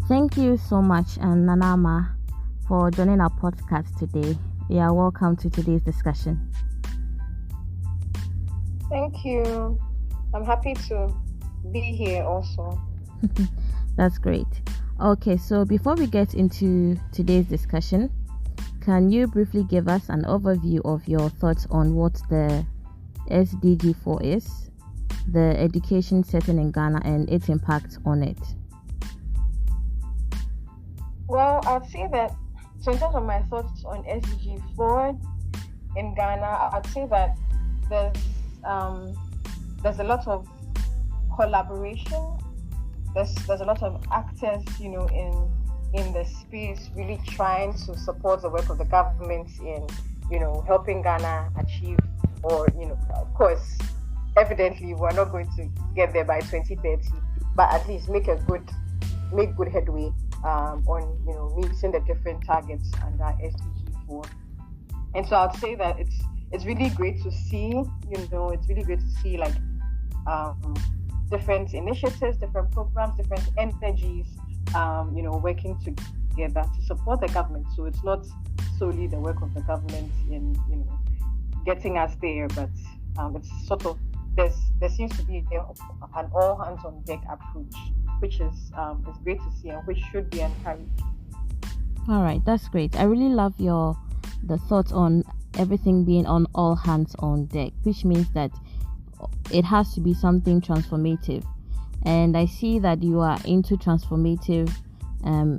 Thank you so much, Nana Ama, for joining our podcast today. You are welcome to today's discussion. Thank you. I'm happy to be here also. That's great. Okay, so before we get into today's discussion, can you briefly give us an overview of your thoughts on what the SDG4 is, the education setting in Ghana, and its impact on it? Well, I'd say that, so in terms of my thoughts on SDG4 in Ghana, I'd say that there's a lot of collaboration. There's a lot of actors, in the space really trying to support the work of the government in, helping Ghana achieve, or, of course, evidently we're not going to get there by 2030, but at least make good headway on, meeting the different targets under SDG4. And so I'd say that it's really great to see, like different initiatives, different programs, different energies, working together to support the government. So it's not solely the work of the government in, getting us there, but it's sort of, there seems to be an all hands on deck approach, which is great to see and which should be encouraged. All right, that's great. I really love the thoughts on everything being on all hands on deck, which means that it has to be something transformative. And I see that you are into transformative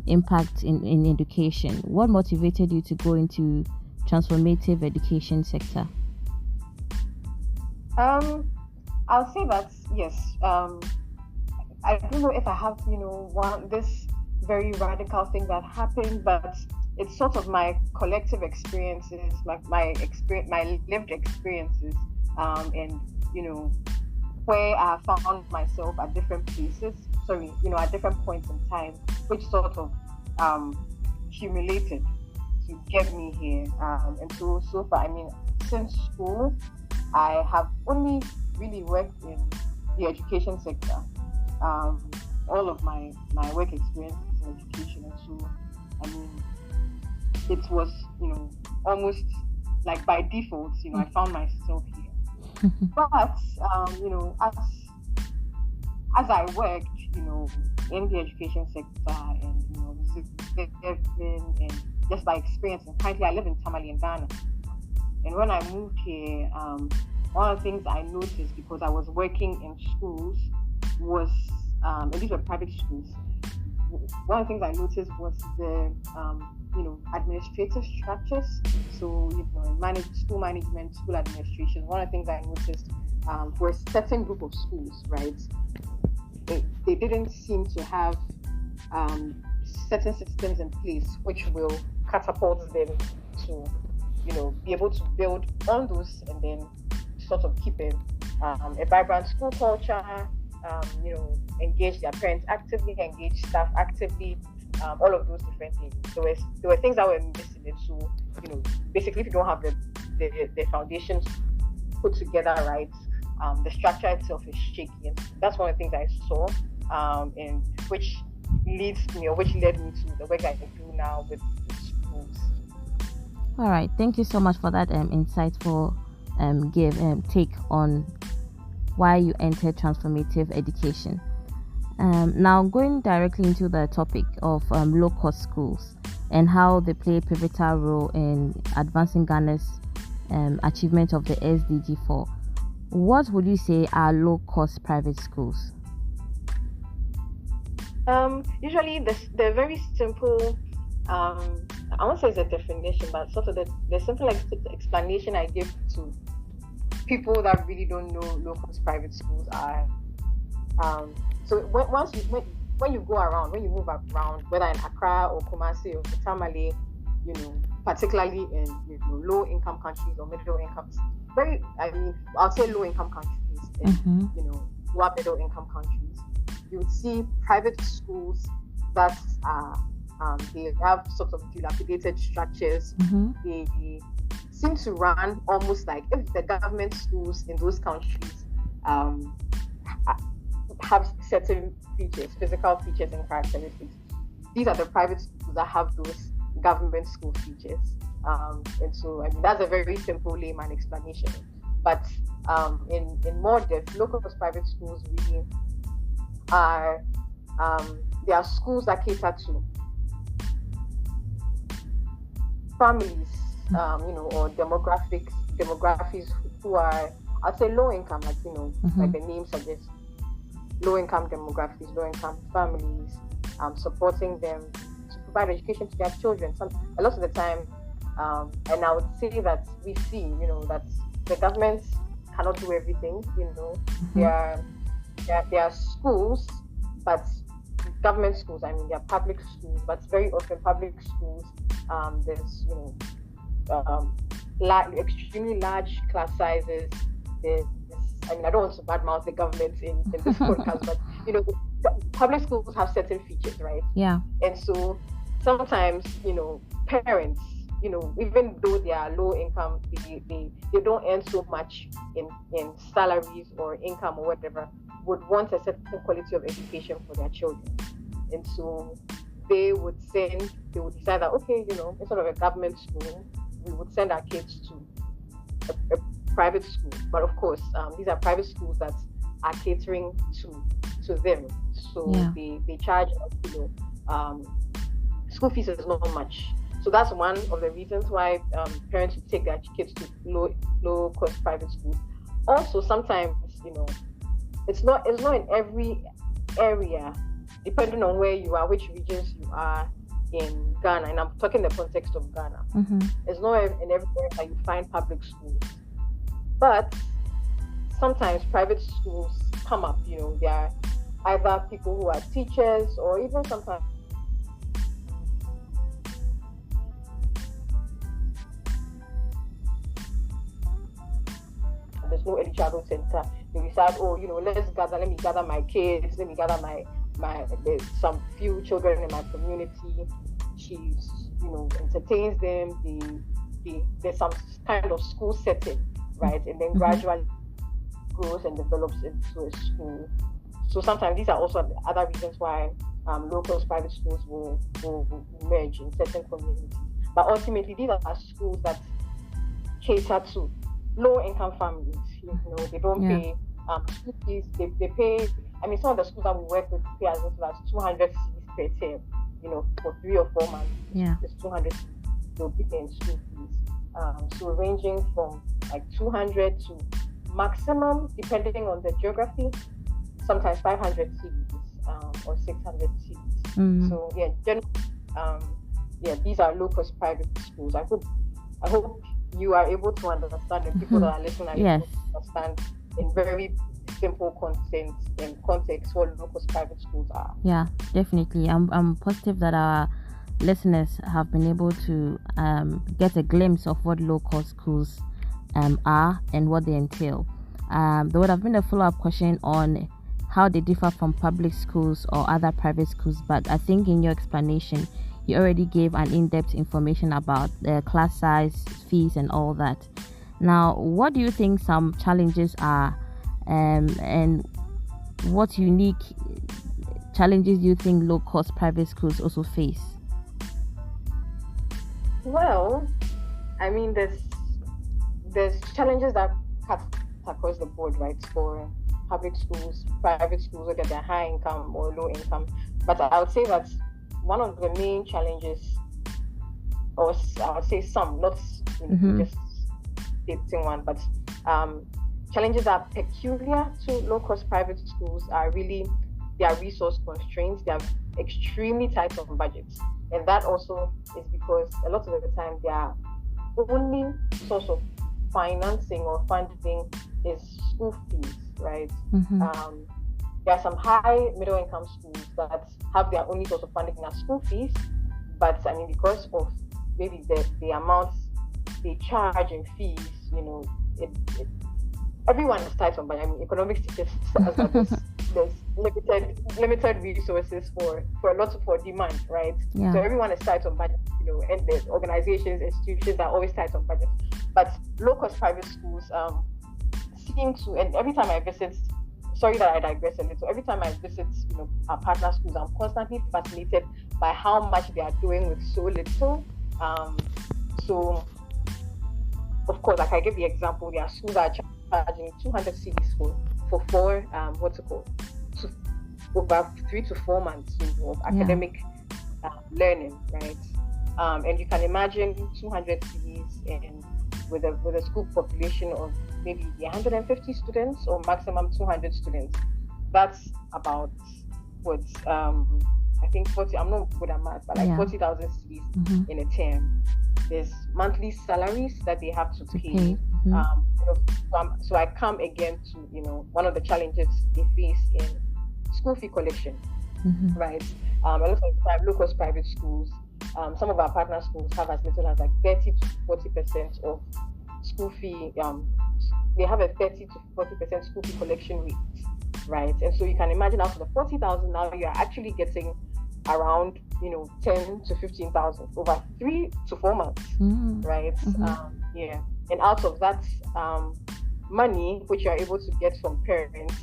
impact in education. What motivated you to go into transformative education sector? I'll say that yes. I don't know if I have this very radical thing that happened, but it's sort of my collective experiences, my lived experiences, and where I found myself at different places. At different points in time, which sort of accumulated to get me here. And so far, since school, I have only really worked in the education sector. All of my work experience is in education, and so it was almost like by default, I found myself here. But as I worked, in the education sector and and just by experience, and currently I live in Tamale in Ghana. And when I moved here, one of the things I noticed, because I was working in schools, was and these were private schools. One of the things I noticed was the administrative structures. So school management, school administration. One of the things I noticed for a certain group of schools, right? They didn't seem to have certain systems in place which will catapult them to be able to build on those and then sort of keep a vibrant school culture, engage their parents actively, engage staff actively, all of those different things. There were things that were missing, and so basically if you don't have the foundations put together right, the structure itself is shaky, and that's one of the things I saw, and which led me to the work I do now with schools. All right, thank you so much for that insightful take on why you entered transformative education. Now going directly into the topic of low-cost schools and how they play a pivotal role in advancing Ghana's achievement of the SDG4. What would you say are low-cost private schools? Usually the very simple, I won't say it's a definition, but sort of the simple explanation I give to people that really don't know low-cost private schools are, so when you go around, when you move around, whether in Accra or Kumasi or Tamale, particularly in low-income countries or middle-income, I'll say low-income countries and lower middle-income countries, you would see private schools that are they have sort of dilapidated structures. They seem to run almost like if the government schools in those countries have certain features, physical features and characteristics. these are the private schools that have those government school features. And so, I mean, that's a very simple layman explanation. But in more depth, low-cost private schools really are, they are schools that cater to families, or demographics who are, I'd say, low income, like, like the name suggests, low income demographics, low income families, supporting them to provide education to their children. A lot of the time, and I would say that we see, that the government cannot do everything. There are schools, but government schools, I mean, they are public schools, but very often public schools, there's, extremely large class sizes. I mean, I don't want to badmouth the government in this podcast, but, public schools have certain features, right? Yeah. And so sometimes, parents, even though they are low income, they don't earn so much in salaries or income or whatever, would want a certain quality of education for their children. And so they would decide that, okay, instead of a government school, we would send our kids to a private school. But of course, these are private schools that are catering to them. So they charge, school fees is not much. So that's one of the reasons why parents would take their kids to low cost private schools. Also, sometimes, it's not in every area, depending on where you are, which regions you are in Ghana, and I'm talking the context of Ghana. It's not in every area that you find public schools, but sometimes private schools come up. They are either people who are teachers, or even sometimes there's no early childhood center. They decide, let me gather my kids, let me gather there's some few children in my community. She, entertains them. There's some kind of school setting, right? And then gradually grows and develops into a school. So sometimes these are also other reasons why local private schools will emerge in certain communities. But ultimately, these are schools that cater to low-income families. They don't pay school fees. They pay. I mean, some of the schools that we work with pay as little as 200 cedis per term. For 3 or 4 months, it's 200 they'll be paying school fees. So ranging from like 200 to maximum, depending on the geography, sometimes 500 cedis or 600 cedis. So these are low-cost private schools. I hope you are able to understand, and people that are listening are able to understand in very simple context what low-cost private schools are. Yeah, definitely. I'm positive that our listeners have been able to get a glimpse of what low-cost schools are and what they entail. There would have been a follow-up question on how they differ from public schools or other private schools, but I think in your explanation you already gave an in-depth information about the class size, fees, and all that. Now, what do you think some challenges are, and what unique challenges do you think low-cost private schools also face? Well, I mean, there's challenges that cut across the board, right? For public schools, private schools, whether they're high income or low income. But I would say that one of the main challenges, or I would say some, not just stating one, but challenges that are peculiar to low-cost private schools are really their resource constraints. They are extremely tight on budgets, and that also is because a lot of the time their only source of financing or funding is school fees, right? There are some high middle income schools that have their only source of funding as school fees, but I mean, because of maybe the amounts they charge in fees, everyone is tight on budget. I mean, economics teachers says that there's limited resources for demand, right? Yeah. So everyone is tight on budget, and the organizations, institutions are always tight on budget. But low-cost private schools seem to, and every time I visit, sorry that I digress a little, every time I visit, our partner schools, I'm constantly fascinated by how much they are doing with so little. So, of course, like I give the example, there are schools that are charging 200 cedis for four, what's it called? Over 3 to 4 months of academic learning, right? And you can imagine 200 cedis and with a school population of maybe 150 students or maximum 200 students. That's about what I think 40. I'm not good at math, but like 40,000 cedis in a term. There's monthly salaries that they have to pay. So I come again to one of the challenges they face in school fee collection, right? A lot of the time, local private schools, some of our partner schools have as little as like 30 to 40% of school fee. They have a 30 to 40% school fee collection rate, right? And so you can imagine out of the 40,000, now you are actually getting around 10 to 15,000 over 3 to 4 months, right? And out of that money which you are able to get from parents,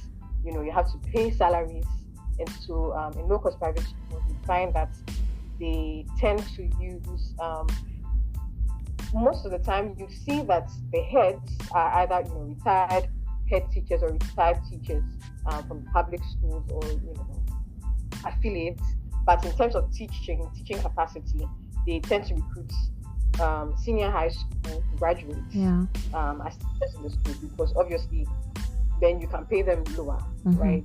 you have to pay salaries. And so in low-cost private schools, you find that they tend to use most of the time you see that the heads are either retired head teachers or retired teachers from public schools or affiliates. But in terms of teaching capacity, they tend to recruit senior high school graduates as teachers in the school, because obviously then you can pay them lower, right?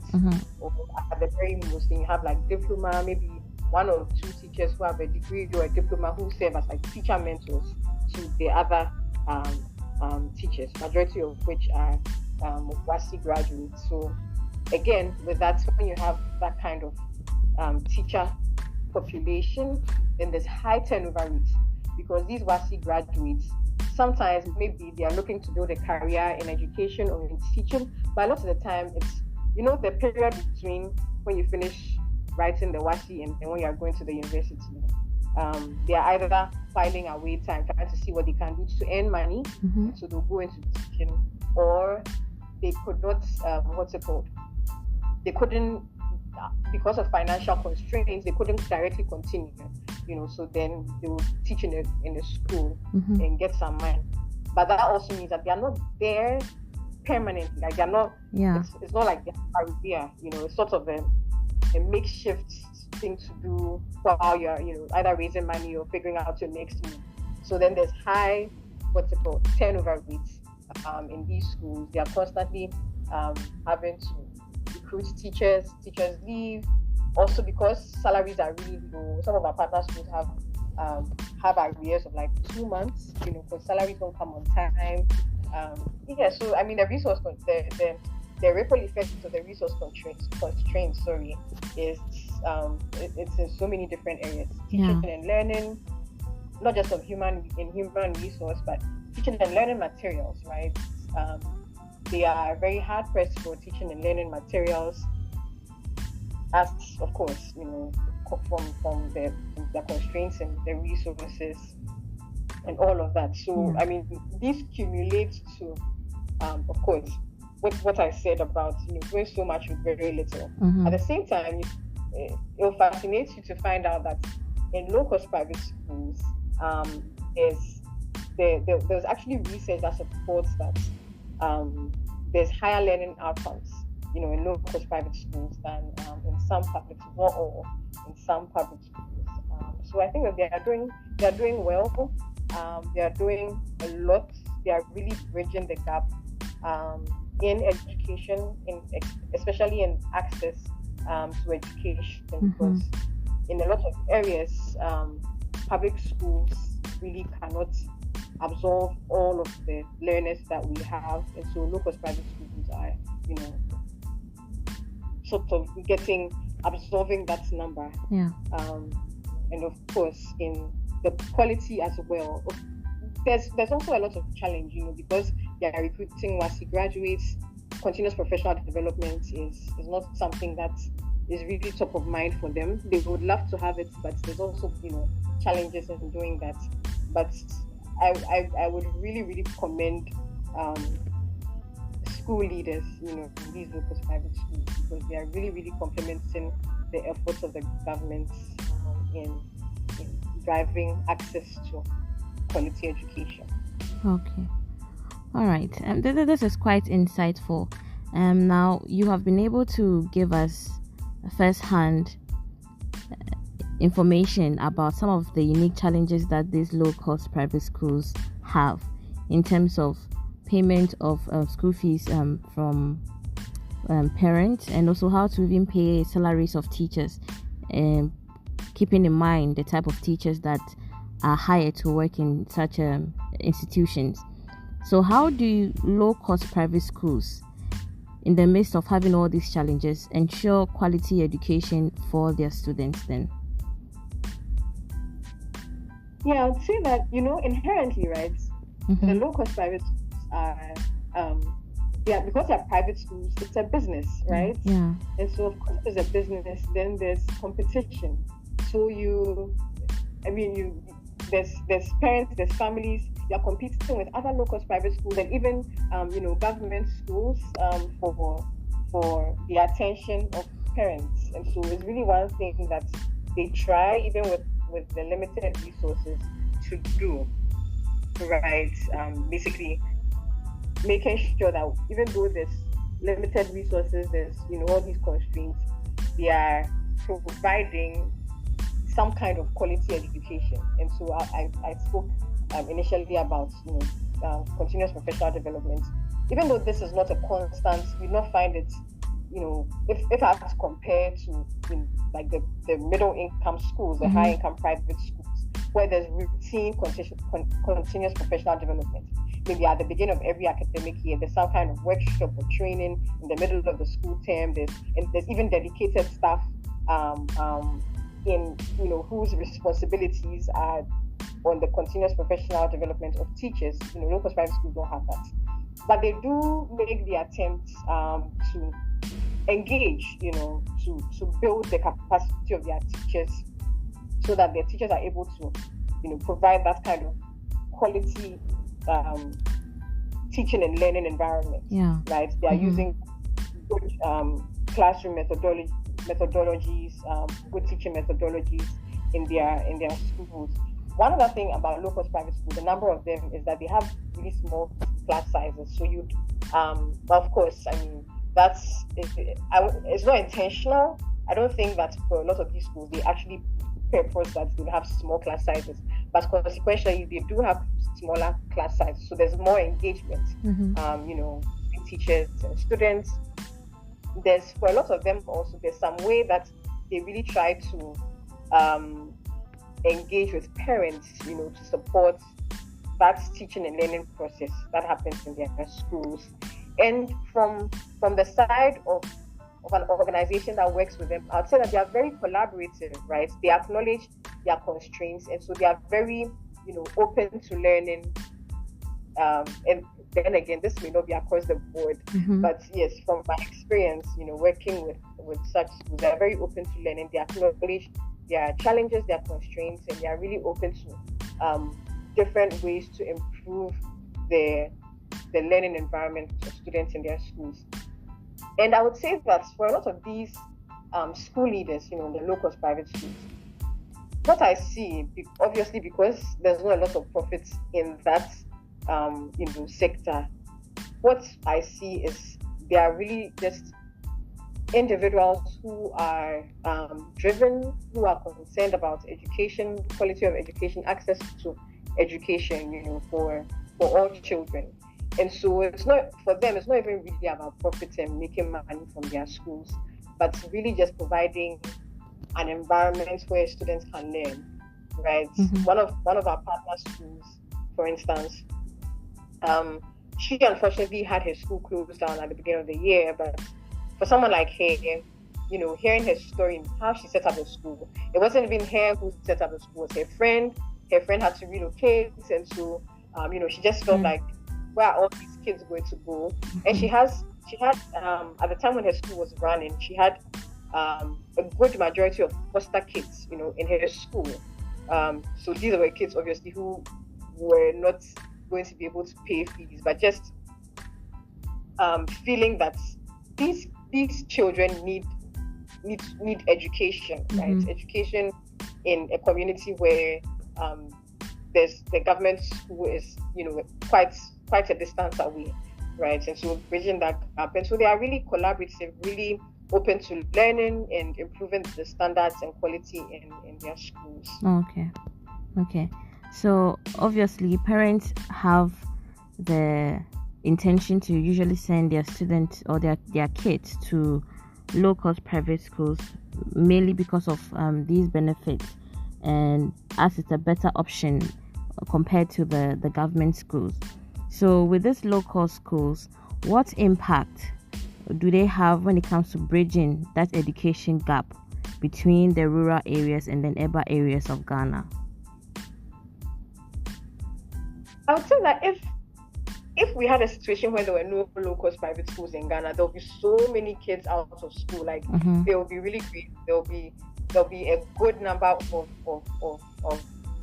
Or at the very most, then you have like diploma, maybe 1 or 2 teachers who have a degree or a diploma who serve as like teacher mentors to the other teachers, majority of which are WASI graduates. So again, with that, when you have that kind of teacher population, then there's high turnover rates, because these WASI graduates, sometimes maybe they are looking to build a career in education or in teaching, but a lot of the time it's the period between when you finish writing the WASI and when you are going to the university. They are either filing away time, trying to see what they can do to earn money, so they'll go into teaching, or they could not, they couldn't, because of financial constraints, they couldn't directly continue, so then they will teach in a school and get some money. But that also means that they are not there permanently, like they're not, it's not like they are there, it's sort of a makeshift thing to do while you're, either raising money or figuring out your next move. So then there's high, turnover rates in these schools. They are constantly having to recruit teachers leave. Also because salaries are really low, some of our partner schools have arrears of like 2 months, because salaries don't come on time. So I mean the ripple effect of the resource constraints, is it's in so many different areas. Teaching and learning, not just of human resource, but teaching and learning materials, right? They are very hard pressed for teaching and learning materials, as of course, from the constraints and the resources and all of that. So I mean, this cumulates to, of course, what I said about doing so much with very little. At the same time, it will fascinate you to find out that in low-cost private schools, there's actually research that supports that there's higher learning outcomes, in low-cost private schools than in some public schools, not all, in some public schools. So I think that they are doing well. They are doing a lot. They are really bridging the gap in education, especially in access to education, because in a lot of areas, public schools really cannot absorb all of the learners that we have, and so low-cost private schools are, sort of absorbing that number. And of course, in the quality as well. There's also a lot of challenge, because they are recruiting WASI graduates. Continuous professional development is not something that is really top of mind for them. They would love to have it, but there's also challenges in doing that. But I would really, really commend school leaders, in these local private schools, because they are really, really complementing the efforts of the government in driving access to quality education. Okay. All right. This is quite insightful. Now you have been able to give us first-hand information about some of the unique challenges that these low-cost private schools have in terms of payment of school fees from parents, and also how to even pay salaries of teachers, keeping in mind the type of teachers that are hired to work in such institutions. So how do low-cost private schools, in the midst of having all these challenges, ensure quality education for their students then? Yeah, I would say that, inherently, right, the low-cost private schools are, because they're private schools, it's a business, right? Yeah. And so, of course, there's a business, then there's competition. So there's parents, there's families, you're competing with other low-cost private schools and even, government schools for the attention of parents. And so it's really one thing that they try, even with the limited resources, to do, right? Basically making sure that even though there's limited resources, there's, all these constraints, they are providing some kind of quality education. And so I spoke initially about continuous professional development. Even though this is not a constant, we not find it, if I have to compare to like the middle income schools, the high income private schools, where there's routine continuous professional development. Maybe at the beginning of every academic year, there's some kind of workshop or training in the middle of the school term. There's even dedicated staff in whose responsibilities are on the continuous professional development of teachers. Local private schools don't have that, but they do make the attempt to engage, to build the capacity of their teachers, so that their teachers are able to, provide that kind of quality teaching and learning environment. Yeah. Right. They are using good classroom methodologies, good teaching methodologies in their schools. One other thing about low-cost private schools, the number of them, is that they have really small class sizes. So of course, I mean, it's not intentional. I don't think that for a lot of these schools, they actually purpose that they have small class sizes. But consequently, they do have smaller class sizes. So there's more engagement, with teachers and students. For a lot of them also, there's some way that they really try to engage with parents, to support that teaching and learning process that happens in their schools. And from the side of an organization that works with them, I'd say that they are very collaborative, right? They acknowledge their constraints, and so they are very, open to learning. And then again, this may not be across the board, but yes, from my experience, working with such schools, they are very open to learning. They acknowledge their challenges, their constraints, and they are really open to different ways to improve the learning environment of students in their schools. And I would say that for a lot of these school leaders, the low-cost private schools, what I see, obviously because there's not a lot of profits in that sector, what I see is they are really just individuals who are driven, who are concerned about education, quality of education, access to education, for all children. And so it's not even really about profit and making money from their schools, but really just providing an environment where students can learn, right? One of our partner schools, for instance, she unfortunately had her school closed down at the beginning of the year, but for someone like her, hearing her story, how she set up the school, it wasn't even her who set up the school, it was her friend. Her friend had to relocate, and so she just felt like, where are all these kids going to go? And she had at the time when her school was running, she had a good majority of foster kids, in her school. So these were kids obviously who were not going to be able to pay fees, but just feeling that these children need education, right? Education in a community where there's the government school is, quite a distance away, right? And so bridging that gap. And so they are really collaborative, really open to learning and improving the standards and quality in their schools. Okay. So obviously parents have the intention to usually send their students or their kids to low-cost private schools, mainly because of these benefits, and as it's a better option compared to the government schools. So with these low-cost schools, what impact do they have when it comes to bridging that education gap between the rural areas and then urban areas of Ghana? I would say that if we had a situation where there were no low-cost private schools in Ghana, there would be so many kids out of school. Like they will be really great. There'll be a good number of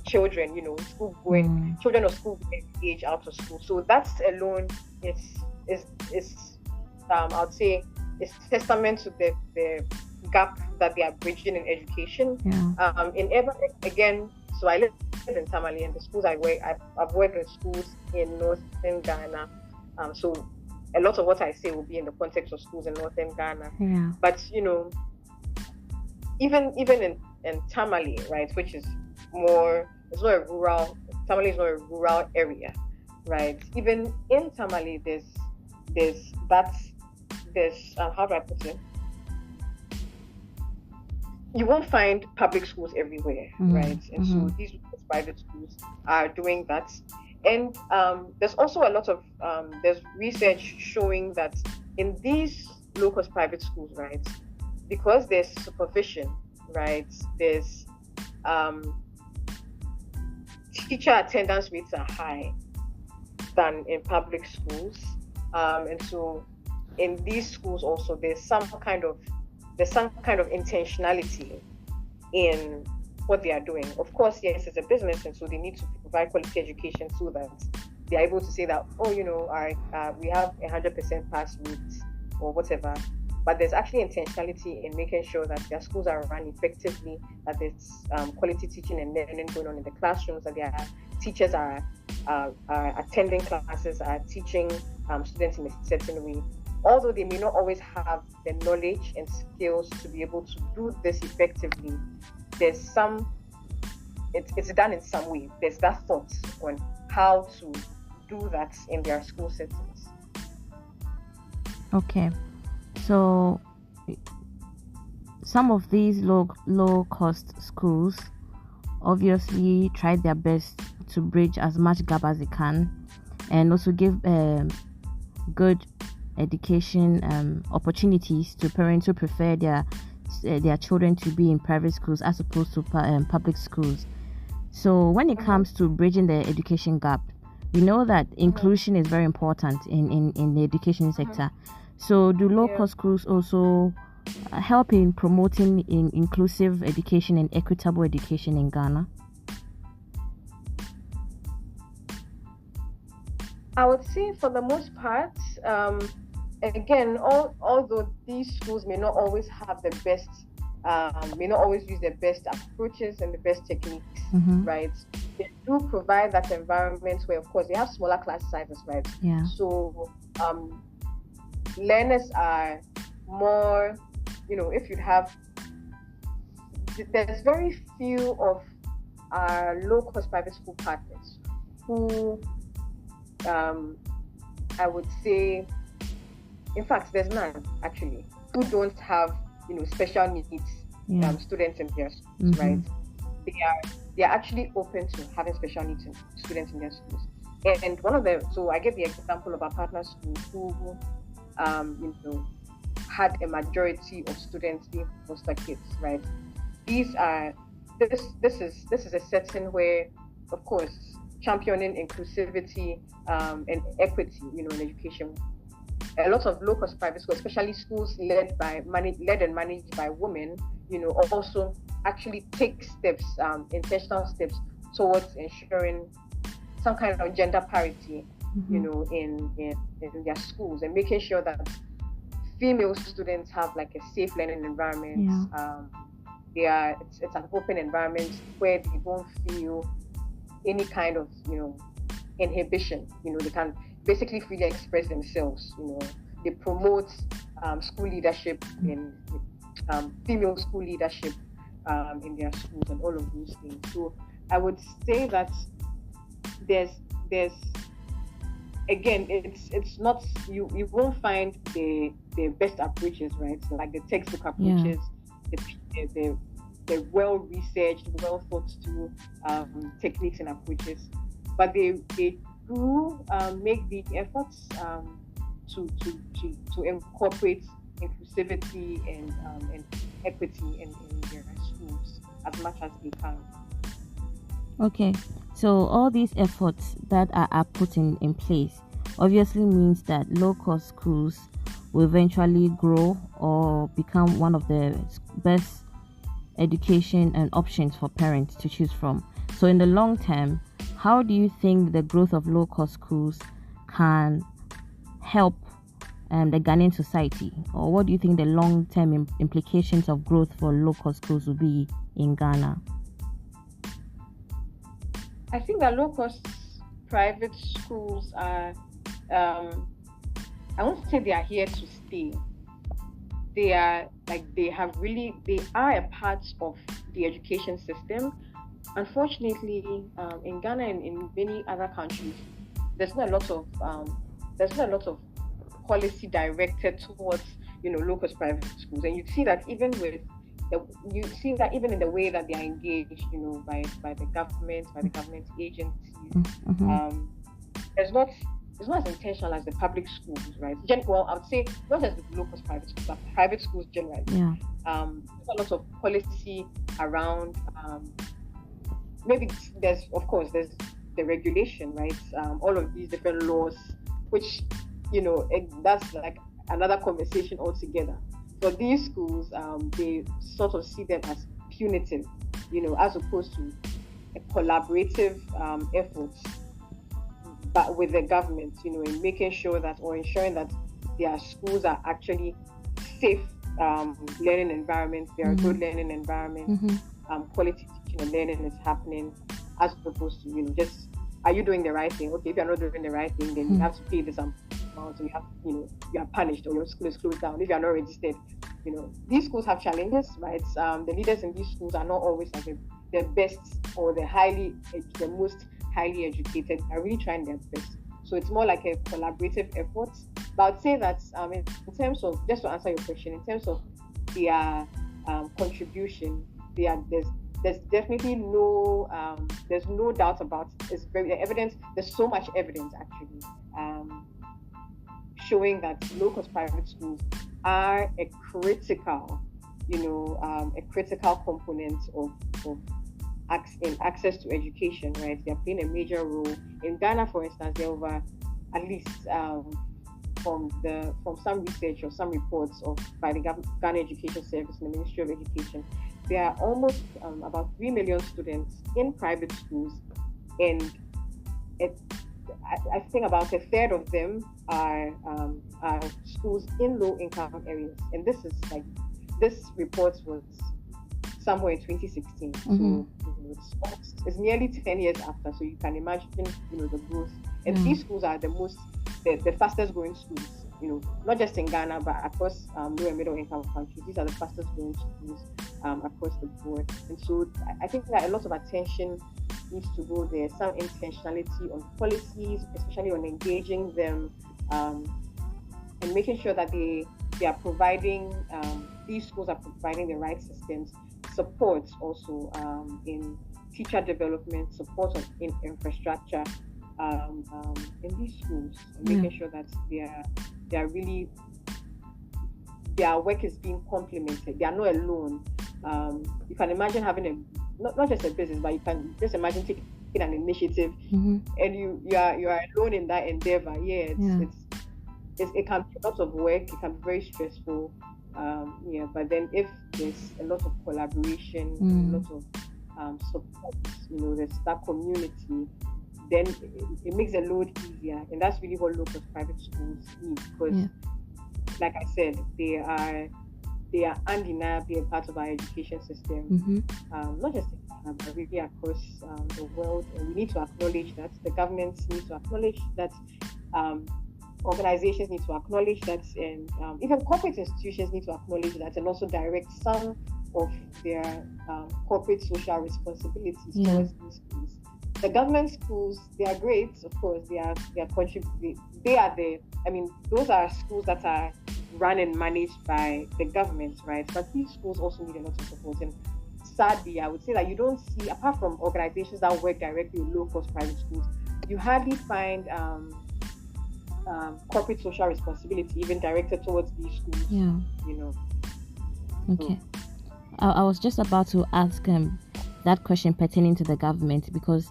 children, school going children of school going age out of school. So that's alone is I would say is testament to the gap that they are bridging in education. In urban, again, so I live in Tamale, and the schools I've worked in schools in northern Ghana. So a lot of what I say will be in the context of schools in northern Ghana. But even in Tamale, right, which is more, it's not a rural. Tamale is not a rural area, right? Even in Tamale, there's how do I put it? You won't find public schools everywhere, right? And so these private schools are doing that. And there's also a lot of there's research showing that in these low-cost private schools, right, because there's supervision, right, there's teacher attendance rates are high than in public schools, and so in these schools also there's some kind of intentionality in what they are doing. Of course, yes, it's a business, and so they need to provide quality education so that they are able to say that, we have 100% pass rates or whatever. But there's actually intentionality in making sure that their schools are run effectively, that there's quality teaching and learning going on in the classrooms, that their teachers are attending classes, are teaching students in a certain way. Although they may not always have the knowledge and skills to be able to do this effectively, it's done in some way. There's that thought on how to do that in their school settings. Okay, so some of these low cost schools obviously try their best to bridge as much gap as they can, and also give good education opportunities to parents who prefer their children to be in private schools as opposed to public schools. So when it comes to bridging the education gap, we know that inclusion is very important in the education sector. So do local schools also help in promoting inclusive education and equitable education in Ghana? I would say for the most part, again, although these schools may not always have the best, may not always use the best approaches and the best techniques, right? They do provide that environment where, of course, they have smaller class sizes, right? So learners are more, if you have, there's very few of our low-cost private school partners who, I would say, in fact, there's none actually who don't have, special needs students in their schools, right? They are actually open to having special needs students in their schools. And one of them, so I gave the example of our partner school who, had a majority of students being foster kids, right? This is a setting where, of course, championing inclusivity and equity, in education. A lot of low-cost private schools, especially schools led and managed by women, also actually take steps, intentional steps towards ensuring some kind of gender parity, in their schools, and making sure that female students have like a safe learning environment, it's an open environment where they don't feel any kind of inhibition. They can basically freely express themselves. They promote school leadership in female school leadership in their schools and all of those things. So I would say that there's again, it's not, you won't find the best approaches, right? So like the textbook approaches, the well researched, well thought to techniques and approaches, but they do make the efforts to incorporate inclusivity and equity in their schools as much as they can. Okay, so all these efforts that are put in place obviously means that low-cost schools will eventually grow or become one of the best education and options for parents to choose from. So in the long term, how do you think the growth of low-cost schools can help the Ghanaian society? Or what do you think the long-term implications of growth for low-cost schools will be in Ghana? I think that low-cost private schools are, I won't say they are here to stay. They are a part of the education system. Unfortunately, in Ghana and in many other countries, there's not a lot of policy directed towards low-cost private schools, and you see that even in the way that they are engaged, by the government agencies. Mm-hmm. It's not as intentional as the public schools, right? Well, I would say not as the low-cost private schools, but private schools generally. Yeah. There's a lot of policy around. Maybe there's the regulation, right? All of these different laws, which that's like another conversation altogether. But these schools, they sort of see them as punitive, as opposed to a collaborative effort, but with the government, in making sure that, or ensuring that their schools are actually safe learning environments, they are good learning environments, quality teaching and learning is happening, as opposed to, just, are you doing the right thing? Okay, if you're not doing the right thing, then you have to pay this amount, so you are punished, or your school is closed down if you are not registered. These schools have challenges, right? The leaders in these schools are not always like the best or the most highly educated. Are really trying their best. So it's more like a collaborative effort. But I'd say that in terms of, just to answer your question, in terms of their contribution, there's definitely there's no doubt about it. It's the evidence. There's so much evidence actually showing that low-cost private schools are a critical component of access to education, right? They're playing a major role. In Ghana, for instance, there are over, at least from some research or some reports by the Ghana Education Service and the Ministry of Education, there are almost about 3 million students in private schools, and I think about a third of them are schools in low-income areas. And this report was somewhere in 2016. So it's nearly 10 years after. So you can imagine, the growth. And these schools are the fastest growing schools, not just in Ghana, but across low and middle income countries. These are the fastest growing schools across the board. And so I think that a lot of attention needs to go there, some intentionality on policies, especially on engaging them, and making sure that they are providing, these schools are providing the right systems, support also in teacher development, support in infrastructure in these schools, and making sure that they are really, their work is being complemented. They are not alone. You can imagine having not just a business, but you can just imagine taking an initiative, and you are alone in that endeavor. It can be a lot of work. It can be very stressful. But then if there's a lot of collaboration, a lot of support, there's that community, then it makes the load easier, and that's really what local private schools need. Because, like I said, they they are undeniably a part of our education system, not just in Ghana, but really across the world. And we need to acknowledge that. The governments need to acknowledge that. Organizations need to acknowledge that, and even corporate institutions need to acknowledge that, and also direct some of their corporate social responsibilities towards these schools. The government schools, they are great, of course. They are contributing. They are the. I mean, those are schools that are run and managed by the government, right? But these schools also need a lot of support. And sadly, I would say that you don't see, apart from organizations that work directly with low-cost private schools, you hardly find corporate social responsibility even directed towards these schools. Okay. I was just about to ask that question pertaining to the government, because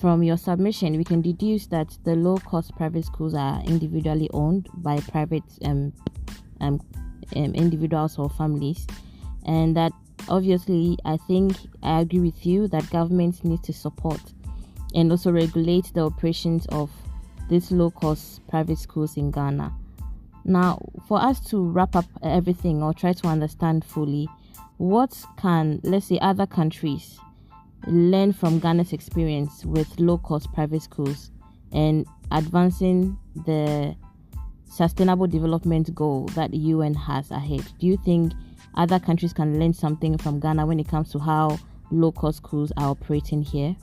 from your submission we can deduce that the low-cost private schools are individually owned by private individuals or families, and that obviously I think I agree with you that governments need to support and also regulate the operations of these low-cost private schools in Ghana. Now, for us to wrap up everything or try to understand fully, what can, let's say, other countries learn from Ghana's experience with low-cost private schools and advancing the sustainable development goal that the UN has ahead? Do you think other countries can learn something from Ghana when it comes to how low-cost schools are operating here?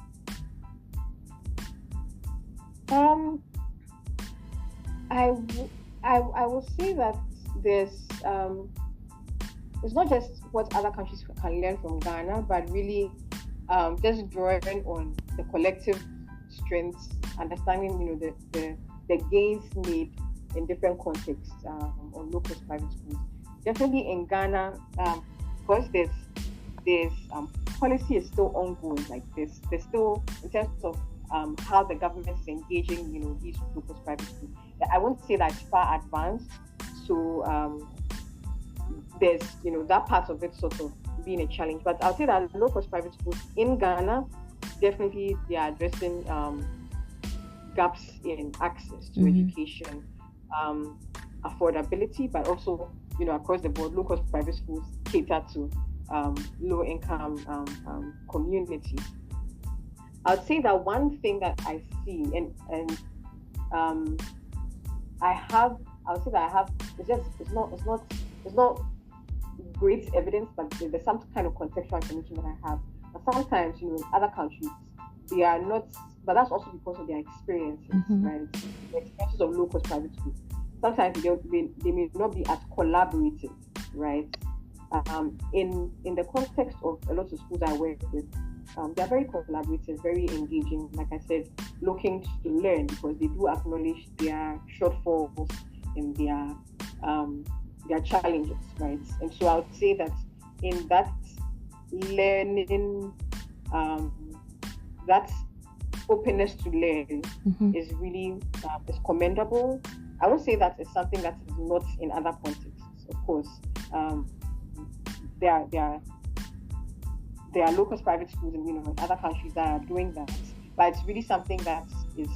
I will say that there's it's not just what other countries can learn from Ghana, but really just drawing on the collective strengths, understanding the gains made in different contexts on local private schools. Definitely in Ghana, because there's policy is still ongoing. Like there's still, in terms of how the government is engaging, these local private schools. I won't say that it's far advanced. So there's, that part of it sort of being a challenge. But I'll say that local private schools in Ghana, definitely they are addressing gaps in access to education, affordability, but also, across the board, local private schools cater to low-income communities. I'd say that one thing that I see, and it's not great evidence, but there's some kind of contextual information that I have. But sometimes, in other countries, they are not, but that's also because of their experiences, right? The experiences of local private schools. Sometimes they may not be as collaborative, right? In the context of a lot of schools I work with, they're very collaborative, very engaging. Like I said, looking to learn, because they do acknowledge their shortfalls in their challenges, right? And so I would say that in that learning, that openness to learn is really is commendable. I would say that it's something that is not in other contexts. Of course, there are local private schools in other countries that are doing that, but it's really something that is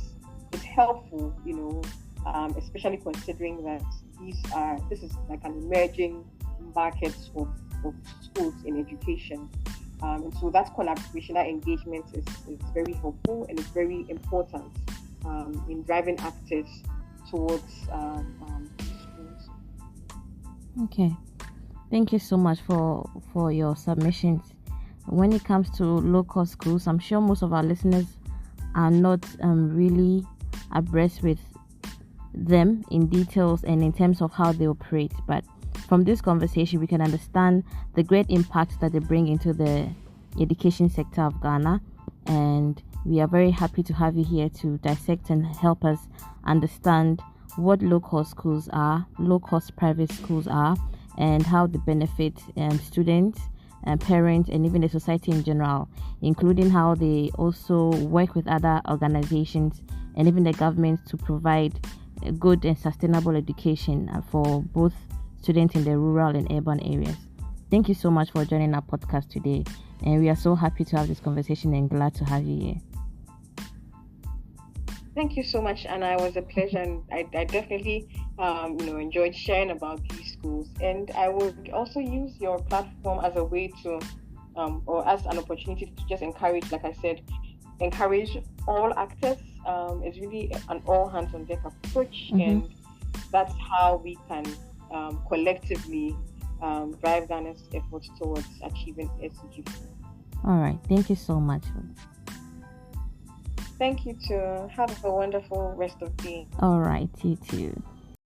helpful, especially considering that this is like an emerging market of schools in education, and so that collaboration, that engagement is very helpful, and it's very important in driving access towards schools. Okay, thank you so much for your submissions. When it comes to local schools, I'm sure most of our listeners are not really abreast with them in details and in terms of how they operate. But from this conversation, we can understand the great impact that they bring into the education sector of Ghana. And we are very happy to have you here to dissect and help us understand what low-cost schools are, low-cost private schools are, and how they benefit students, parents, and even the society in general, including how they also work with other organizations and even the government to provide a good and sustainable education for both students in the rural and urban areas. Thank you so much for joining our podcast today, and we are so happy to have this conversation and glad to have you here. Thank you so much, Anna. It was a pleasure, and I definitely enjoyed sharing about these schools. And I would also use your platform as a way to, or as an opportunity to just encourage, like I said, encourage all actors. It's really an all hands on deck approach, and that's how we can collectively drive Ghana's efforts towards achieving SDG. All right. Thank you so much. Thank you too. Have a wonderful rest of the day. All right. You too.